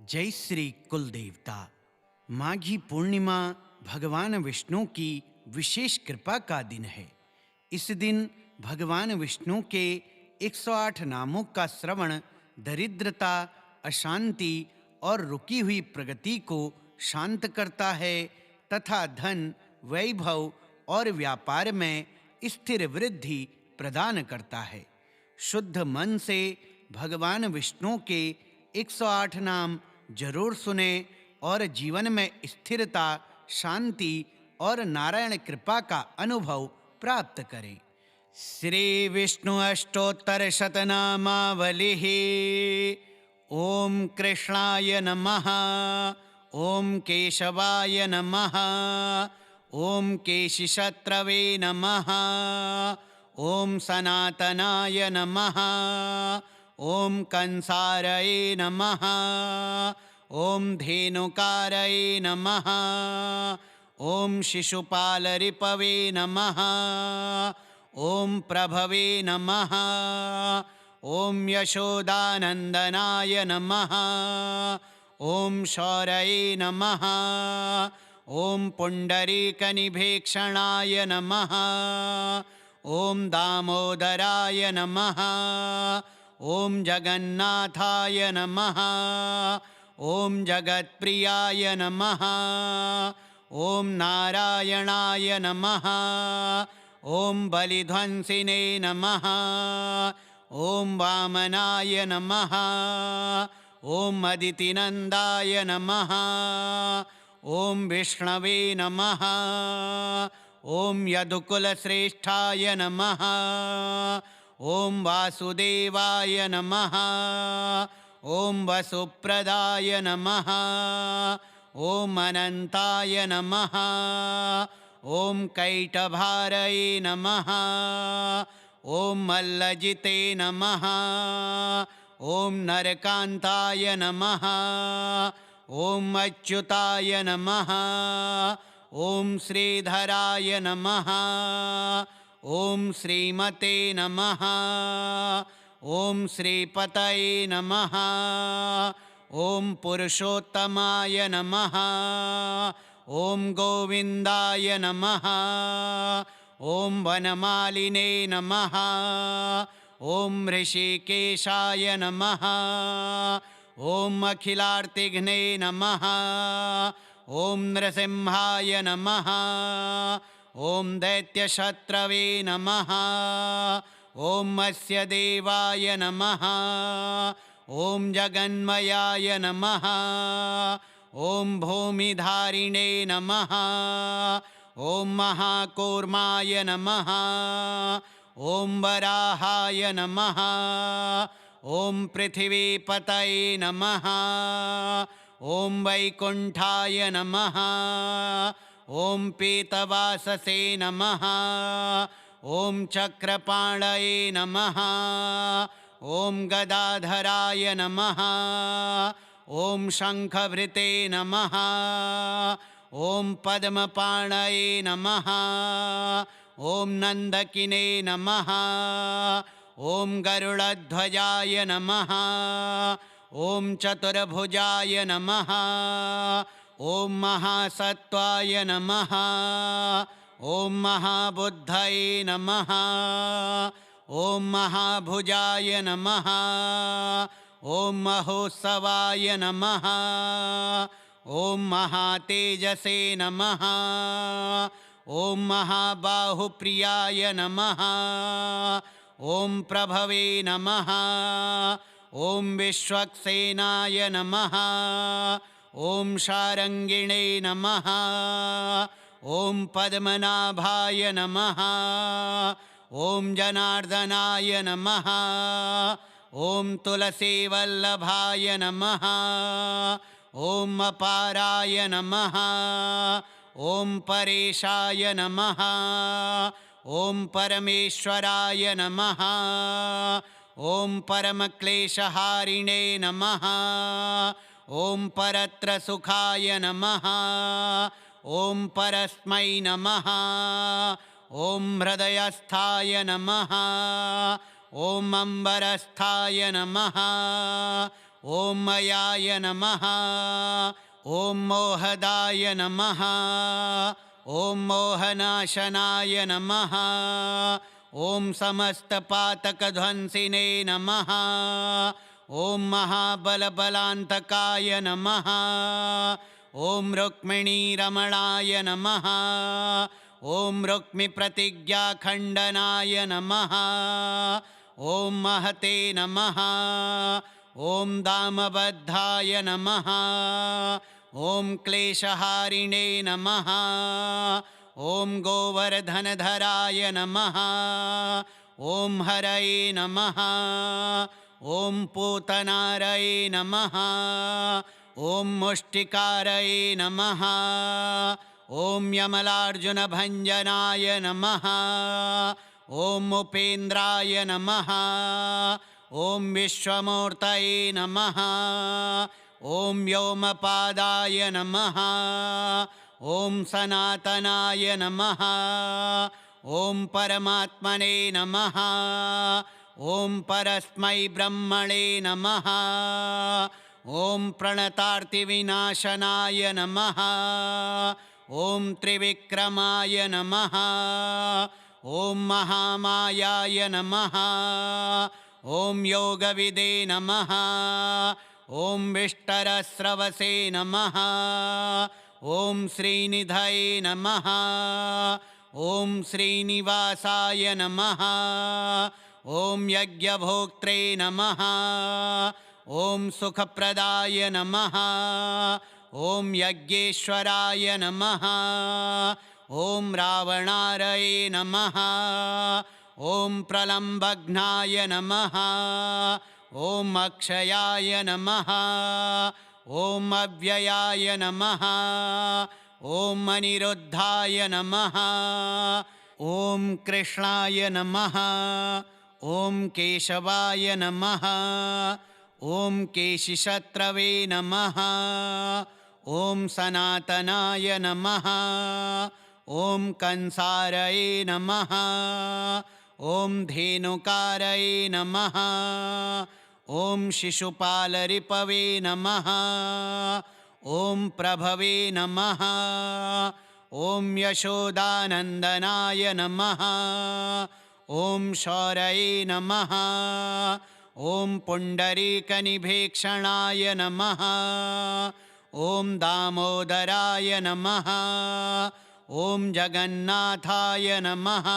जय श्री कुल देवता। माघी पूर्णिमा भगवान विष्णु की विशेष कृपा का दिन है। इस दिन भगवान विष्णु के 108 नामों का श्रवण दरिद्रता, अशांति और रुकी हुई प्रगति को शांत करता है तथा धन, वैभव और व्यापार में स्थिर वृद्धि प्रदान करता है। शुद्ध मन से भगवान विष्णु के 108 नाम जरूर सुने और जीवन में स्थिरता, शांति और नारायण कृपा का अनुभव प्राप्त करें। श्री विष्णु अष्टोत्तर शतनामावलिः। ओम कृष्णाय नमः, ओम केशवाय नमः, ओम केशिशत्रवे नमः, ओम सनातनाय नमः, ओम कंसारये नमः, ओम धेनुकारये नमः, ओम शिशुपालरिपवे नमः, ओम प्रभवे नमः, ओम यशोदानंदनाय नमः, ओम शौरये नमः, ओम पुंडरीकनिभीक्षणाय नमः, ओम दामोदराय नमः, ओम जगन्नाथाय नमः, ओम जगत्प्रियाय नमः, ओम नारायणाय नमः, ओम बलिध्वंसिने नमः, ओम वामनाय नमः, ओम अदितिनंदाय नमः, ओम विष्णवे नमः, ओम यदुकुलश्रेष्ठाय नमः, ओम वासुदेवाय नमः, ओम वसुप्रदाय नमः, ओम अनंताय नमः, ओम कैटभारये नमः, ओम मल्लजिते नमः, ओम नरकांताय नमः, ओम अच्युताय नमः, ओम श्रीधराय नमः, ओम श्रीमते नमः, ओम श्रीपतये नमः, ओम पुरुषोत्तमाय नमः, ओम गोविंदाय नमः, ओम वनमालिने नमः, ओम ऋषिकेशाय नमः, ओम अखिलार्तिघ्ने नमः, ओम नृसिंहाय नमः, ओम दैत्यशत्रवे नमः, ओम अस्य देवाय नमः, ओम जगन्मयाय नमः, ओम भूमिधारिणे नमः, ओम महाकूर्माय नमः, ओम वराहाय नमः, ओम पृथिवीपतये नमः, ओम वैकुंठाय नमः, ओम पीतवाससे नमः, ओम चक्रपाणये नमः, ओम गदाधराय नमः, ओम शंखभृते नमः, ओम पद्मपाणये नमः, ओम नंदकिने नमः, ओम गरुड़ध्वजाय नमः, ओम चतुर्भुजाय नमः, ओम महासत्वाय नमः, ओम महाबुद्धये नमः, ओम महाभुजाय नमः, ओम महोत्सवाय नमः, ओम महातेजसे नमः, ओम महाबाहुप्रियाय नमः, ओम प्रभवे नमः, ओम विश्वक्सेनाय नमः, ओम शारंगिणे नमः, ओम पद्मनाभाय नमः, ओम जनार्दनाय नमः, ओम तुलसीवल्लभाय नमः, ओम अपाराय नमः, ओम परेशाय नमः, ओम परमेश्वराय नमः, ओम परमक्लेशहारिणे नमः, ओम परत्रसुखाय नमः, ओम परस्मै नमः, ओम हृदयस्थाय नमः, ओम अम्बरस्थाय नमः, ॐ मयाय नमः ॐ मोहदाय नमः ॐ मोहनाशनाय नमः ॐ समस्तपातकध्वंसिने नमः ॐ महाबलबलान्तकाय नमः ॐ रुक्मिणीरमणाय नमः ॐ रुक्मिप्रतिज्ञाखण्डनाय नमः ॐ महते नमः ॐ दामबद्धाय नमः ॐ क्लेशहारिणे नमः ॐ गोवर्धनधराय नमः ॐ हरये नमः ॐ पूतनारये नमः ॐ मुष्टिकारये नमः ॐ यमलार्जुनभञ्जनाय नमः ॐ उपेन्द्राय नमः ॐ विश्वमूर्तये नमः ॐ व्योमपादाय नमः ॐ सनातनाय नमः ॐ परमात्मने नमः ॐ परस्मै ब्रह्मणे नमः ॐ प्रणतार्तिविनाशनाय नमः ॐ त्रिविक्रमाय नमः ॐ महामायाय नमः ॐ योगविदे नमः ॐ विष्टरस्रवसे नमः ॐ श्रीनिधये नमः ॐ श्रीनिवासाय नमः ॐ यज्ञभोक्त्रे नमः ॐ सुखप्रदाय नमः ॐ यज्ञेश्वराय नमः ॐ रावणारये नमः ॐ प्रलम्बघ्नाय नमः ॐ अक्षयाय नमः ॐ अव्ययाय नमः ॐ अनिरुद्धाय नमः ॐ कृष्णाय नमः ॐ केशवाय नमः ॐ केशिशत्रवे नमः ॐ सनातनाय नमः ॐ कंसारये नमः ॐ धेनुकारये नमः ॐ शिशुपालरिपवे नमः ॐ प्रभवे नमः ॐ यशोदानन्दनाय नमः ॐ शौरये नमः ॐ पुण्डरीकनिभीक्षणाय नमः ॐ दामोदराय नमः ॐ जगन्नाथाय नमः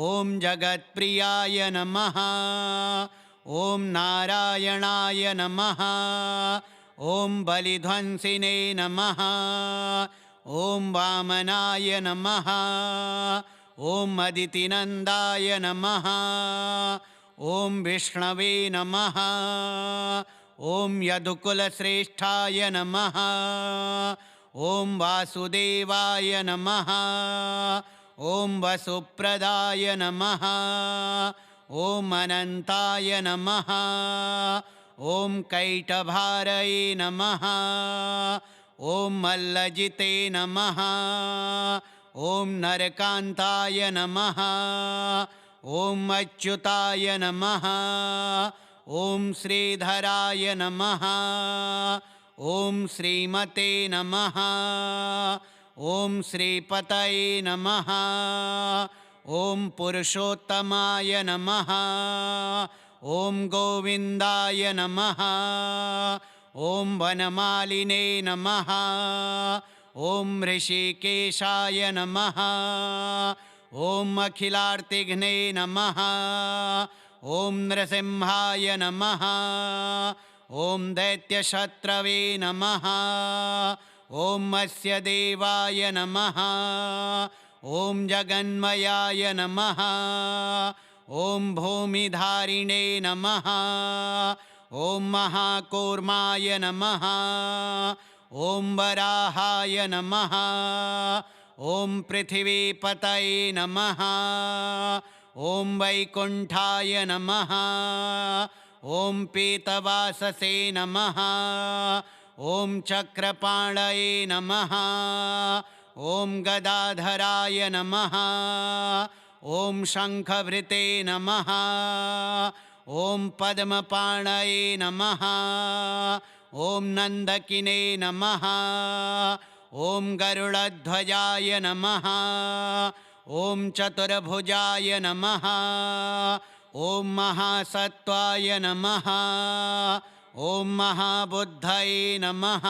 ॐ जगत्प्रियाय नमः ॐ नारायणाय नमः ॐ बलिध्वंसिने नमः ॐ वामनाय नमः ॐ अदितिनन्दाय नमः ॐ विष्णवे नमः ॐ यदुकुलश्रेष्ठाय नमः ॐ वासुदेवाय नमः ॐ वसुप्रदाय नमः ॐ अनन्ताय नमः ॐ कैटभारये नमः ॐ मल्लजिते नमः ॐ नरकान्ताय नमः ॐ अच्युताय नमः ॐ श्रीधराय नमः ॐ श्रीमते नमः ॐ श्रीपतये नमः ॐ पुरुषोत्तमाय नमः ॐ गोविन्दाय नमः ॐ वनमालिने नमः ॐ ऋषिकेशाय नमः ॐ अखिलार्तिघ्ने नमः ॐ नृसिंहाय नमः ॐ दैत्यशत्रवे नमः ॐ अस्य देवाय नमः ॐ जगन्मयाय नमः ॐ भूमिधारिणे नमः ॐ महाकूर्माय नमः ॐ वराहाय नमः ॐ पृथिवीपतये नमः ॐ वैकुण्ठाय नमः ॐ पीतवाससे नमः ॐ चक्रपाणये नमः ॐ गदाधराय नमः ॐ शङ्खभृते नमः ॐ पद्मपाणये नमः ॐ नन्दकिने नमः ॐ गरुडध्वजाय नमः ॐ चतुर्भुजाय नमः ॐ महासत्त्वाय नमः ॐ महाबुद्धये नमः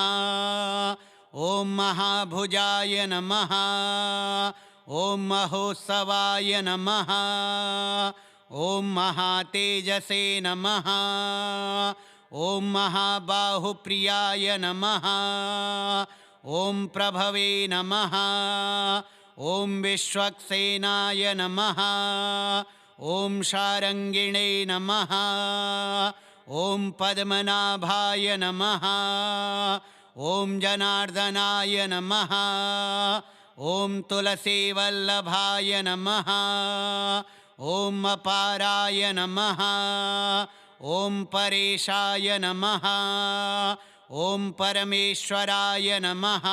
ॐ महाभुजाय नमः ॐ महोत्सवाय नमः ॐ महातेजसे नमः ॐ महाबाहुप्रियाय नमः ॐ प्रभवे नमः ॐ विश्वक्सेनाय नमः ॐ शारङ्गिणे नमः ॐ पद्मनाभाय नमः ॐ जनार्दनाय नमः ॐ तुलसीवल्लभाय नमः ॐ अपाराय नमः ॐ परेशाय नमः ॐ परमेश्वराय नमः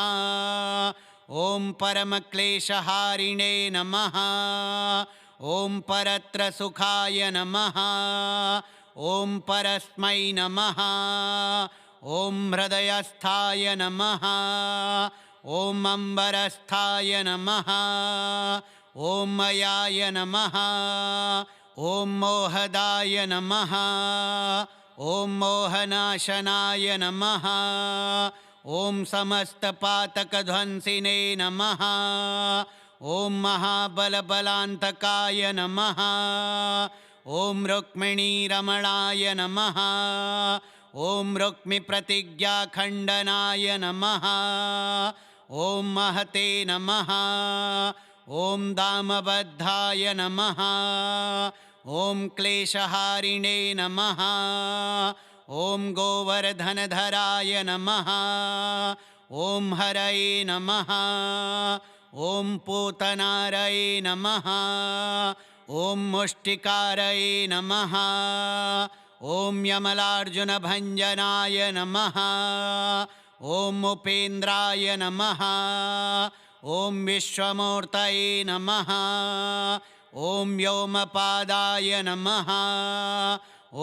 ॐ परमक्लेशहारिणे नमः ॐ परत्रसुखाय नमः ॐ परस्मै नमः ॐ हृदयस्थाय नमः ॐ अम्बरस्थाय नमः ॐ मयाय नमः ॐ मोहदाय नमः ॐ मोहनाशनाय नमः ॐ समस्तपातकध्वंसिने नमः ॐ महाबलबलान्तकाय नमः ॐ रुक्मिणीरमणाय नमः ॐ रुक्मिप्रतिज्ञाखण्डनाय नमः ॐ महते नमः ॐ दामबद्धाय नमः ॐ क्लेशहारिणे नमः ॐ गोवर्धनधराय नमः ॐ हरये नमः ॐ पूतनारये नमः ॐ मुष्टिकारये नमः ॐ यमलार्जुनभञ्जनाय नमः ॐ उपेन्द्राय नमः ॐ विश्वमूर्तये नमः ॐ व्योमपादाय नमः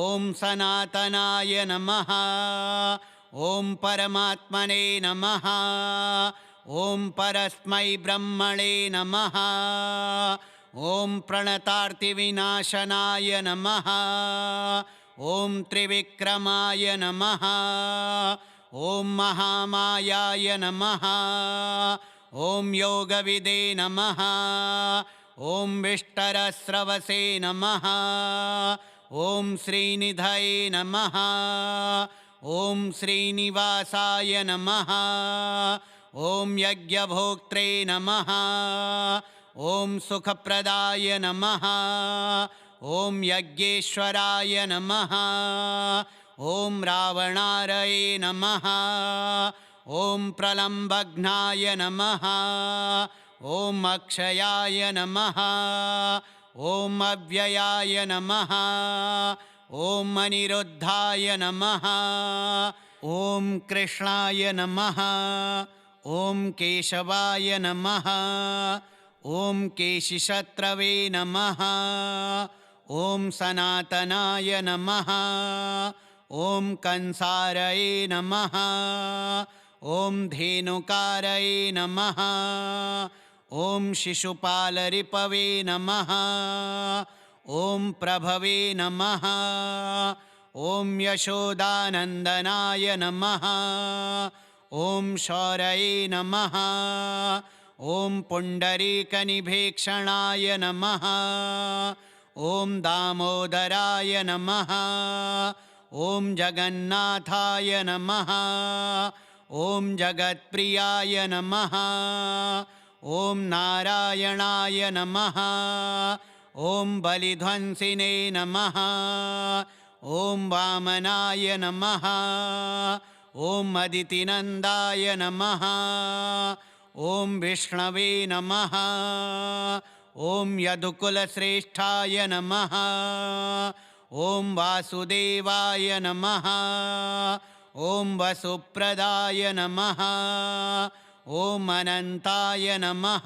ॐ सनातनाय नमः ॐ परमात्मने नमः ॐ परस्मै ब्रह्मणे नमः ॐ प्रणतार्तिविनाशनाय नमः ॐ त्रिविक्रमाय नमः ॐ महामायाय नमः ॐ योगविदे नमः ॐ विष्टरस्रवसे नमः ॐ श्रीनिधये नमः ॐ श्रीनिवासाय नमः ॐ यज्ञभोक्त्रे नमः ॐ सुखप्रदाय नमः ॐ यज्ञेश्वराय नमः ॐ रावणारये नमः ॐ प्रलम्बघ्नाय नमः ॐ अक्षयाय नमः ॐ अव्ययाय नमः ॐ अनिरुद्धाय नमः ॐ कृष्णाय नमः ॐ केशवाय नमः ॐ केशिशत्रवे नमः ॐ सनातनाय नमः ॐ कंसारये नमः ॐ धेनुकारये नमः ॐ शिशुपालरिपवे नमः ॐ प्रभवे नमः ॐ यशोदानन्दनाय नमः ॐ शौरये नमः ॐ पुण्डरीकनिभीक्षणाय नमः ॐ दामोदराय नमः ॐ जगन्नाथाय नमः ॐ जगत्प्रियाय नमः ॐ नारायणाय नमः ॐ बलिध्वंसिने नमः ॐ वामनाय नमः ॐ अदितिनन्दाय नमः ॐ विष्णवे नमः ॐ यदुकुलश्रेष्ठाय नमः ॐ वासुदेवाय नमः ॐ वसुप्रदाय नमः ॐ अनन्ताय नमः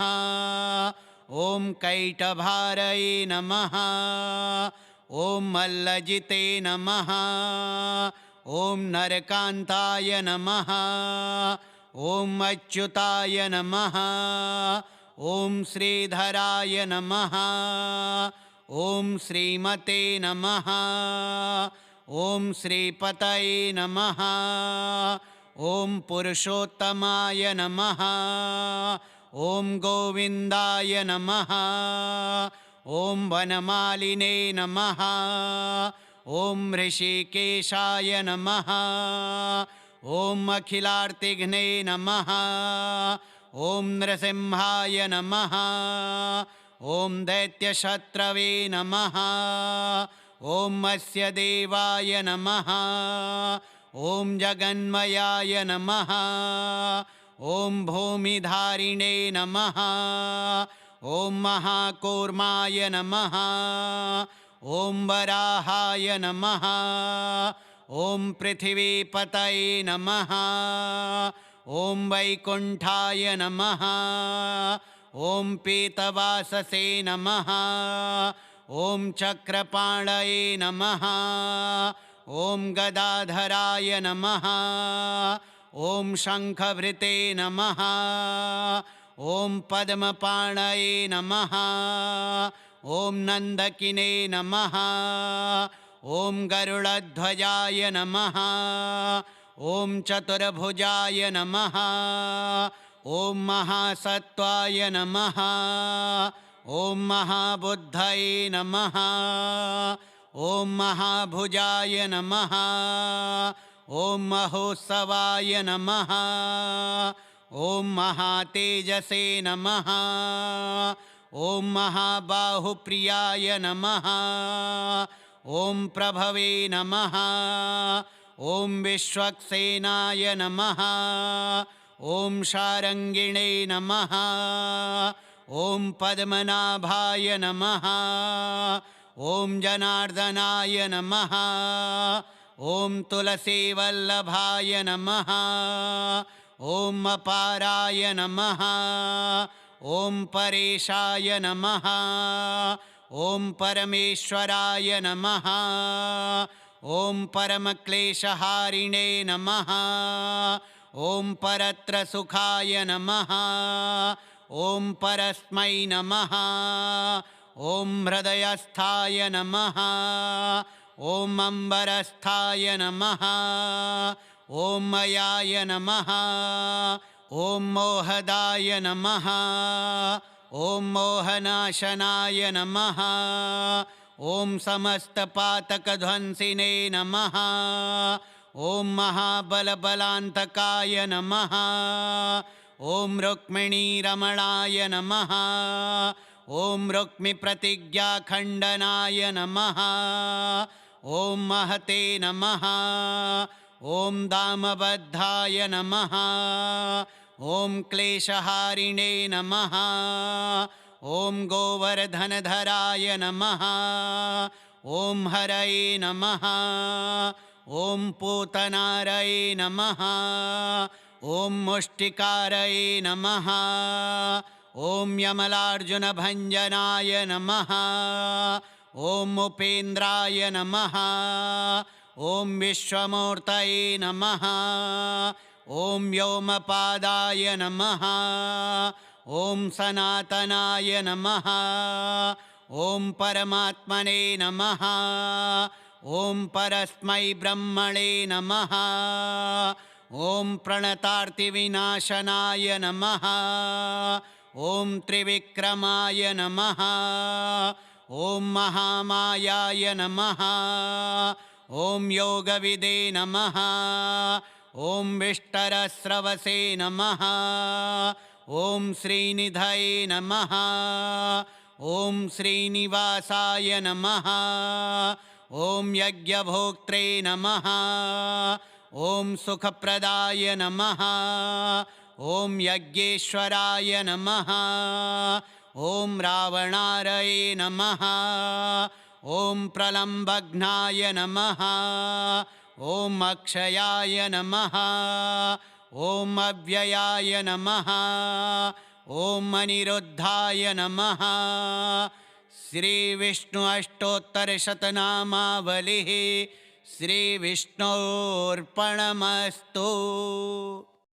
ॐ कैटभारये नमः ॐ मल्लजिते नमः। ॐ नरकान्ताय नमः। ॐ अच्युताय नमः। ॐ श्रीधराय नमः। ॐ श्रीमते नमः। ॐ श्रीपतये नमः। ॐ पुरुषोत्तमाय नमः। ॐ गोविन्दाय नमः। ॐ वनमालिने नमः। ॐ ऋषिकेशाय नमः। ॐ अखिलार्तिघ्ने नमः। ॐ नृसिंहाय नमः। ॐ दैत्यशत्रवे नमः। ॐ अस्य देवाय नमः। ॐ जगन्मयाय नमः। ॐ भूमिधारिणे नमः। ॐ महाकूर्माय नमः। ॐ वराहाय नमः। ॐ पृथिवीपतये नमः। ॐ वैकुण्ठाय नमः। ॐ पीतवाससे नमः। ॐ चक्रपाणये नमः। ॐ गदाधराय नमः। ॐ शङ्खभृते नमः। ॐ पद्मपाणये नमः। ॐ नन्दकिने नमः। ॐ गरुडध्वजाय नमः। ॐ चतुर्भुजाय नमः। ॐ महासत्त्वाय नमः। ॐ महाबुद्धये नमः। ॐ महाभुजाय नमः। ॐ महोत्सवाय नमः। ॐ महातेजसे नमः। ॐ महाबाहुप्रियाय नमः। ॐ प्रभवे नमः। ॐ विश्वक्सेनाय नमः। ॐ शारङ्गिणे नमः। ॐ पद्मनाभाय नमः। ॐ जनार्दनाय नमः। ॐ तुलसीवल्लभाय नमः। ॐ अपाराय नमः। ॐ परेशाय नमः। ॐ परमेश्वराय नमः। ॐ परमक्लेशहारिणे नमः। ॐ परत्रसुखाय नमः। ॐ परस्मै नमः। ॐ हृदयस्थाय नमः। ॐ अम्बरस्थाय नमः। ॐ मयाय नमः। ॐ मोहदाय नमः। ॐ मोहनाशनाय नमः। ॐ समस्तपातकध्वंसिने नमः। ॐ महाबलबलान्तकाय नमः। ॐ रुक्मिणीरमणाय नमः। ॐ रुक्मिप्रतिज्ञाखण्डनाय नमः। ॐ महते नमः। ॐ दामबद्धाय नमः। ॐ क्लेशहारिणे नमः। ॐ गोवर्धनधराय नमः। ॐ हरये नमः। ॐ पूतनारये नमः। ॐ मुष्टिकारये नमः। ॐ यमलार्जुनभञ्जनाय नमः। ॐ उपेन्द्राय नमः। ॐ विश्वमूर्तये नमः। ॐ व्योमपादाय नमः। ॐ सनातनाय नमः। ॐ परमात्मने नमः। ॐ परस्मै ब्रह्मणे नमः। ॐ प्रणतार्तिविनाशनाय नमः। ॐ त्रिविक्रमाय नमः। ॐ महामायाय नमः। ॐ योगविदे नमः। ॐ विष्टरस्रवसे नमः। ॐ श्रीनिधये नमः। ॐ श्रीनिवासाय नमः। ॐ यज्ञभोक्त्रे नमः। ॐ सुखप्रदाय नमः। ॐ यज्ञेश्वराय नमः। ॐ रावणारये नमः। ॐ प्रलम्बघ्नाय नमः। ॐ अक्षयाय नमः। ॐ अव्ययाय नमः। ॐ अनिरुद्धाय नमः। श्रीविष्णु अष्टोत्तरशतनामावलिः श्रीविष्णोर्पणमस्तु।